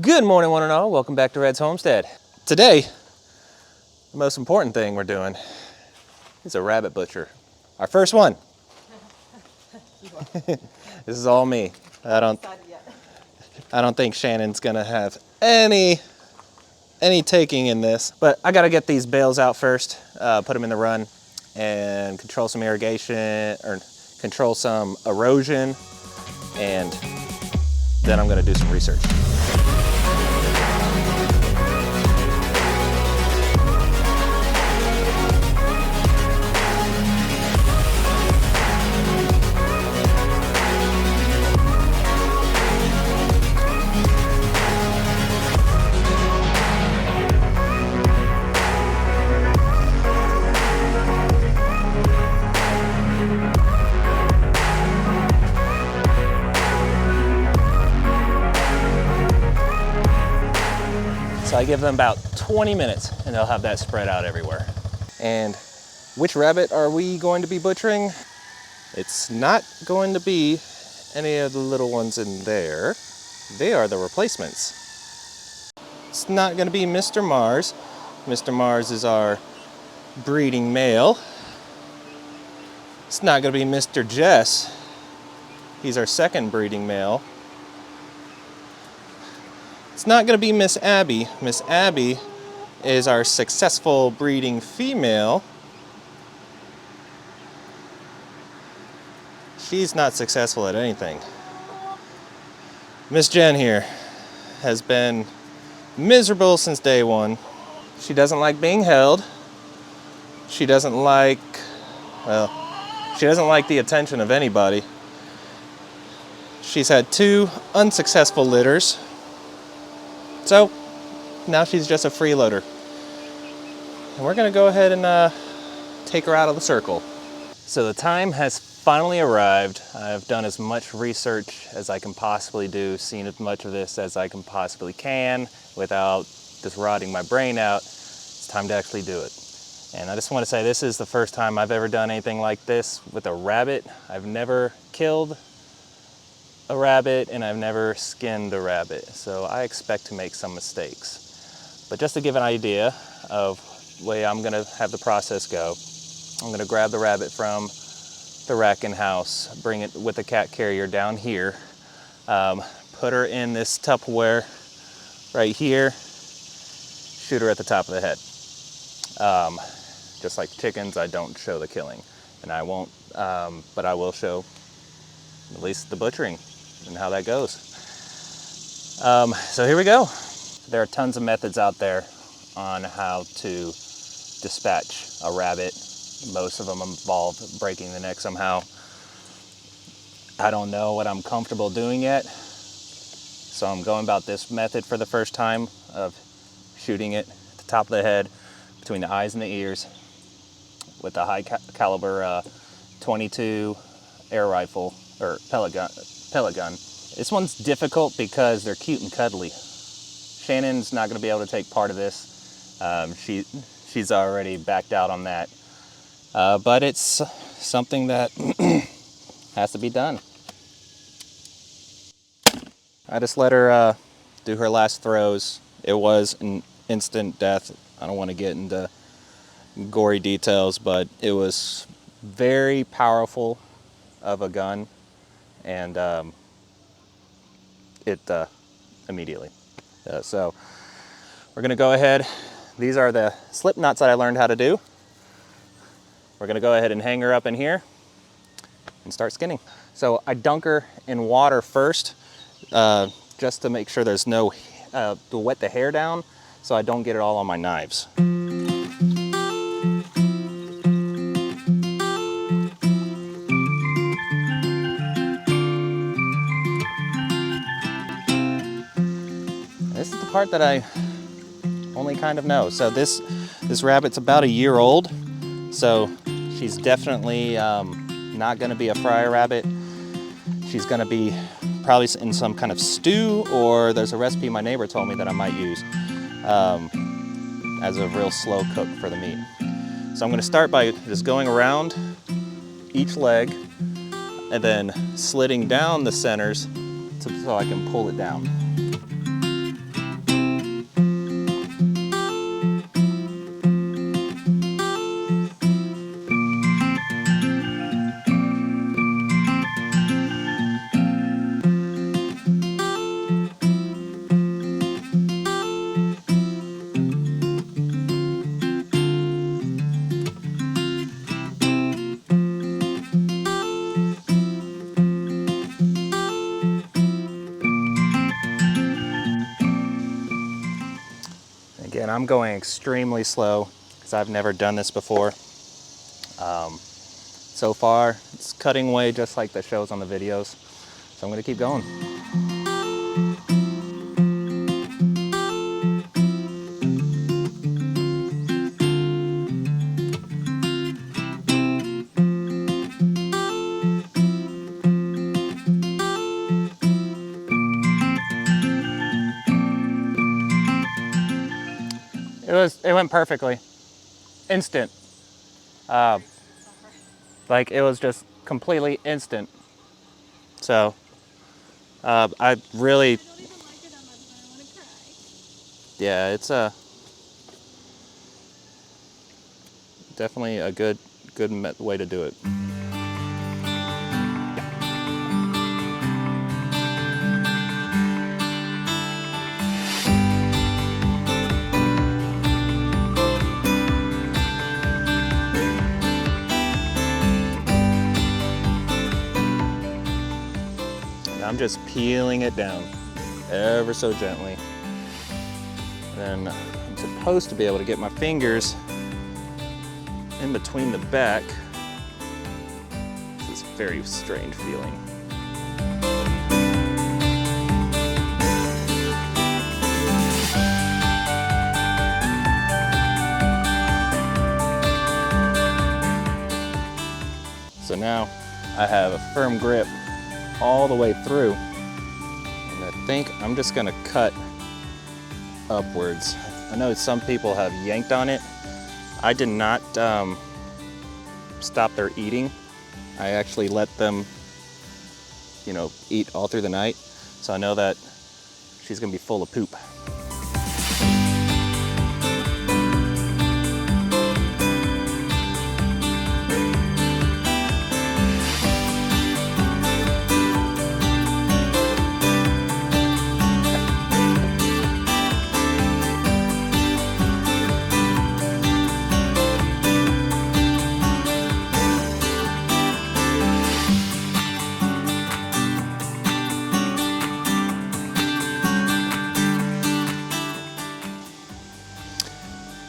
Good morning, one and all. Welcome back to Red's Homestead. Today, the most important thing we're doing is a rabbit butcher. Our first one. This is all me. I don't think Shannon's gonna have any taking in this, but I gotta get these bales out first, put them in the run, and control some irrigation or control some erosion, and then I'm gonna do some research. So I give them about 20 minutes and they'll have that spread out everywhere. And which rabbit are we going to be butchering? It's not going to be any of the little ones in there. They are the replacements. It's not going to be Mr. Mars. Mr. Mars is our breeding male. It's not going to be Mr. Jess. He's our second breeding male. It's not going to be Miss Abby. Miss Abby is our successful breeding female. She's not successful at anything. Miss Jen here has been miserable since day one. She doesn't like being held. She doesn't like the attention of anybody. She's had 2 unsuccessful litters. So now she's just a freeloader. And we're gonna go ahead and take her out of the circle. So the time has finally arrived. I've done as much research as I can possibly do, seen as much of this as I can possibly can without just rotting my brain out. It's time to actually do it. And I just want to say this is the first time I've ever done anything like this with a rabbit. I've never killed a rabbit and I've never skinned a rabbit, so I expect to make some mistakes. But just to give an idea of the way I'm gonna have the process go, I'm gonna grab the rabbit from the racking house, bring it with the cat carrier down here, put her in this Tupperware right here, shoot her at the top of the head. Just like chickens, I don't show the killing, and I won't, but I will show at least the butchering and how that goes. So here we go. There are tons of methods out there on how to dispatch a rabbit. Most of them involve breaking the neck somehow. I don't know what I'm comfortable doing yet, so I'm going about this method for the first time of shooting it at the top of the head, between the eyes and the ears, with a high caliber 22 air rifle or pellet gun. This one's difficult because they're cute and cuddly. Shannon's not going to be able to take part of this. She's already backed out on that. But it's something that has to be done. I just let her do her last throws. It was an instant death. I don't want to get into gory details, but it was very powerful of a gun, and it immediately. So we're gonna go ahead. These are the slip knots that I learned how to do. We're gonna go ahead and hang her up in here and start skinning. So I dunk her in water first, just to make sure there's no, to wet the hair down so I don't get it all on my knives. This is the part that I only kind of know. So this rabbit's about a year old, so she's definitely not gonna be a fryer rabbit. She's gonna be probably in some kind of stew, or there's a recipe my neighbor told me that I might use as a real slow cook for the meat. So I'm gonna start by just going around each leg and then slitting down the centers so I can pull it down. and I'm going extremely slow because I've never done this before. So far, it's cutting away just like the shows on the videos. So I'm gonna keep going. It went perfectly. Instant. Like it was just completely instant. So I really, yeah, it's definitely a good way to do it. I'm just peeling it down ever so gently. Then I'm supposed to be able to get my fingers in between the back. This is a very strange feeling. So now I have a firm grip all the way through, and I think I'm just gonna cut upwards. I know some people have yanked on it. I did not stop their eating. I actually let them, eat all through the night. So I know that she's gonna be full of poop.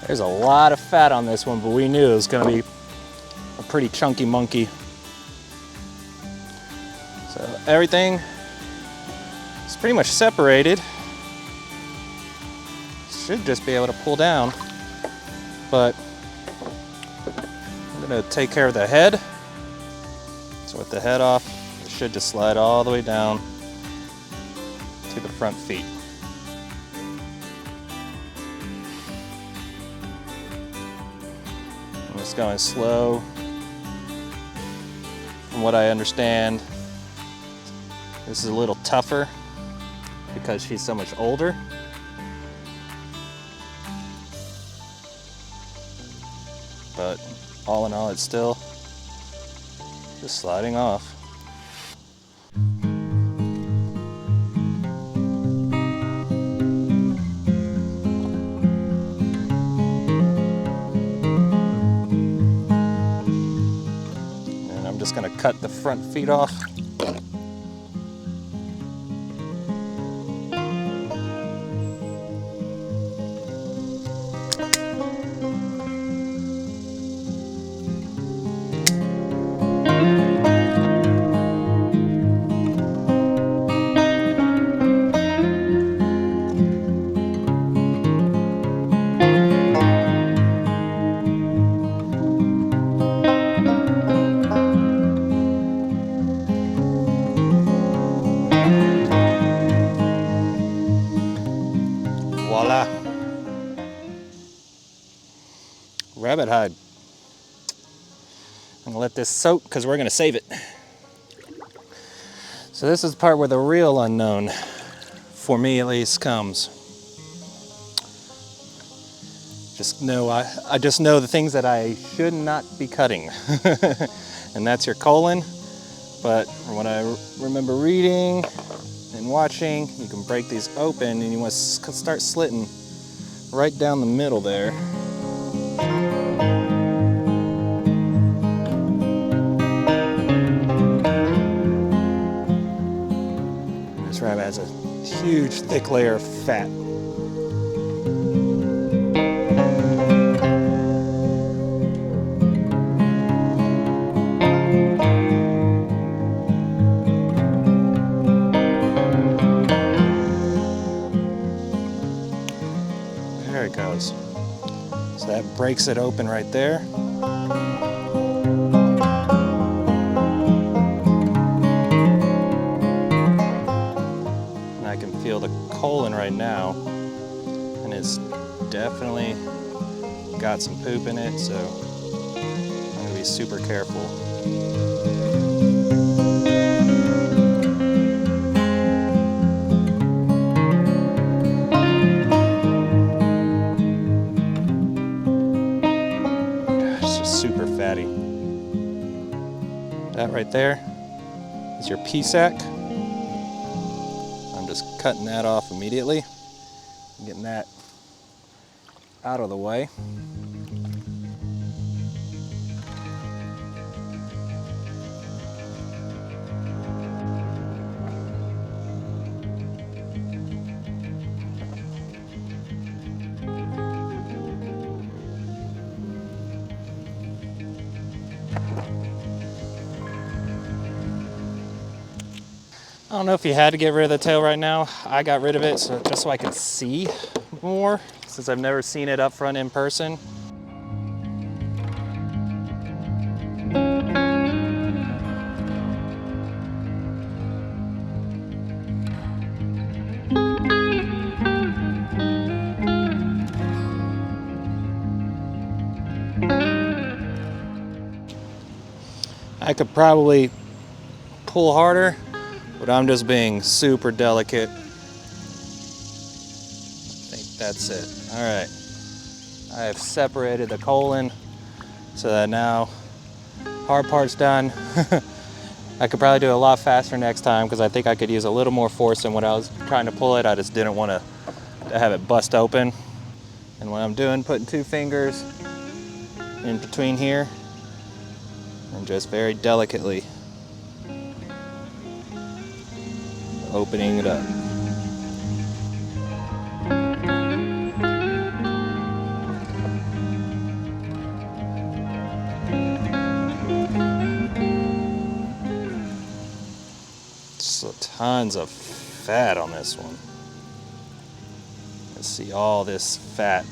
There's a lot of fat on this one, but we knew it was gonna be a pretty chunky monkey. So everything is pretty much separated. Should just be able to pull down, but I'm gonna take care of the head. So with the head off, it should just slide all the way down to the front feet. I'm just going slow. From what I understand, this is a little tougher because she's so much older. But all in all, it's still just sliding off. And I'm just gonna cut the front feet off. Voila. Rabbit hide. I'm gonna let this soak because we're gonna save it. So this is the part where the real unknown, for me at least, comes. Just know, I just know the things that I should not be cutting. And that's your colon. But from what I remember reading and watching, you can break these open and you want to start slitting right down the middle there. This rabbit has a huge thick layer of fat. There it goes. So that breaks it open right there. And I can feel the colon right now, and it's definitely got some poop in it, so I'm gonna be super careful. It's just super fatty. That right there is your pea sac. I'm just cutting that off immediately, getting that out of the way. I don't know if you had to get rid of the tail right now. I got rid of it just so I could see more, since I've never seen it up front in person. I could probably pull harder, but I'm just being super delicate. I think that's it. All right. I have separated the colon so that now hard part's done. I could probably do it a lot faster next time because I think I could use a little more force than when I was trying to pull it. I just didn't want to have it bust open. And what I'm doing, putting 2 fingers in between here and just very delicately opening it up. So tons of fat on this one. Let's see all this fat.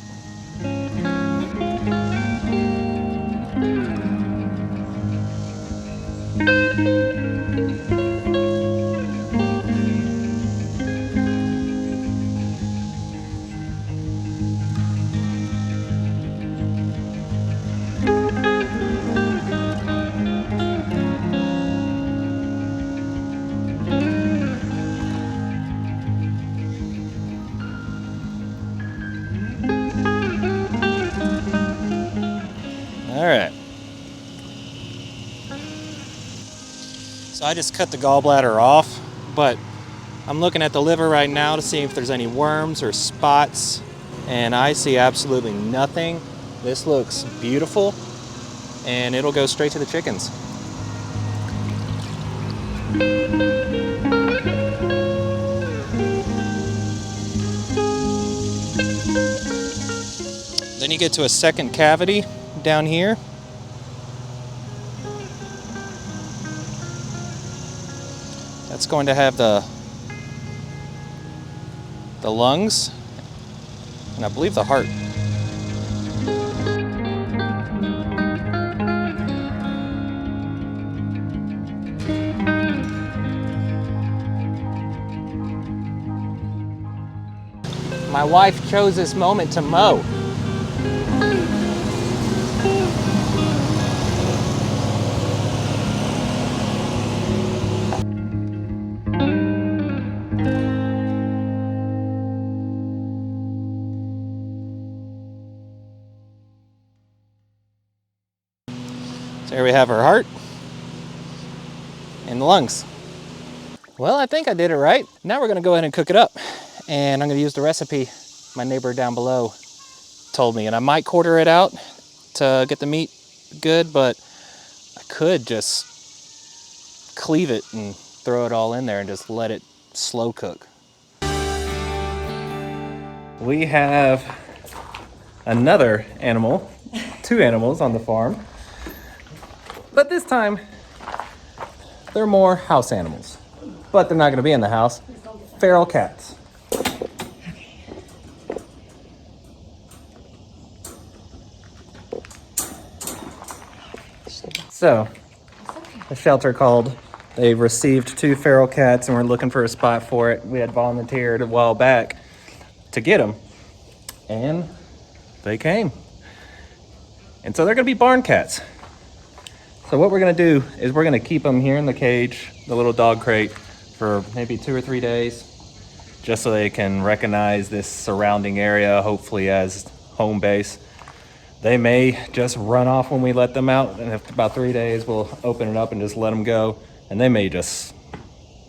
All right. So I just cut the gallbladder off, but I'm looking at the liver right now to see if there's any worms or spots, and I see absolutely nothing. This looks beautiful, and it'll go straight to the chickens. Then you get to a second cavity down here. That's going to have the lungs, and I believe the heart. My wife chose this moment to mow. So here we have her heart and the lungs. Well, I think I did it right. Now we're gonna go ahead and cook it up. And I'm gonna use the recipe my neighbor down below told me. And I might quarter it out to get the meat good, but I could just cleave it and throw it all in there and just let it slow cook. We have another animal, 2 animals on the farm. But this time, they're more house animals. But they're not gonna be in the house. Feral cats. So, the shelter called. They received 2 feral cats and we're looking for a spot for it. We had volunteered a while back to get them, and they came. And so they're gonna be barn cats. So what we're gonna do is we're gonna keep them here in the cage, the little dog crate, for maybe 2 or 3 days, just so they can recognize this surrounding area, hopefully as home base. They may just run off when we let them out, and after about 3 days, we'll open it up and just let them go. And they may just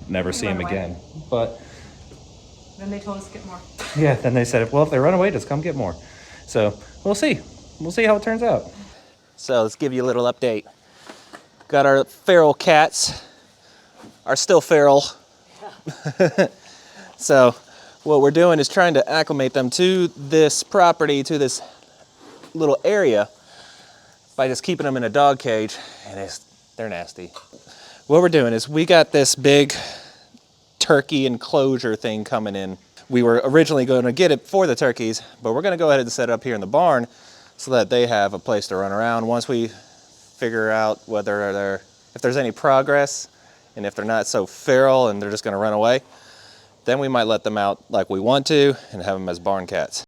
never see them again. But then they told us to get more. Yeah, then they said, well, if they run away, just come get more. So we'll see. We'll see how it turns out. So let's give you a little update. Got our feral cats, are still feral. Yeah. So what we're doing is trying to acclimate them to this property, to this little area, by just keeping them in a dog cage, and they're nasty. What we're doing is we got this big turkey enclosure thing coming in. We were originally going to get it for the turkeys, but we're going to go ahead and set it up here in the barn so that they have a place to run around. Once we figure out if there's any progress, and if they're not so feral and they're just going to run away, then we might let them out like we want to and have them as barn cats.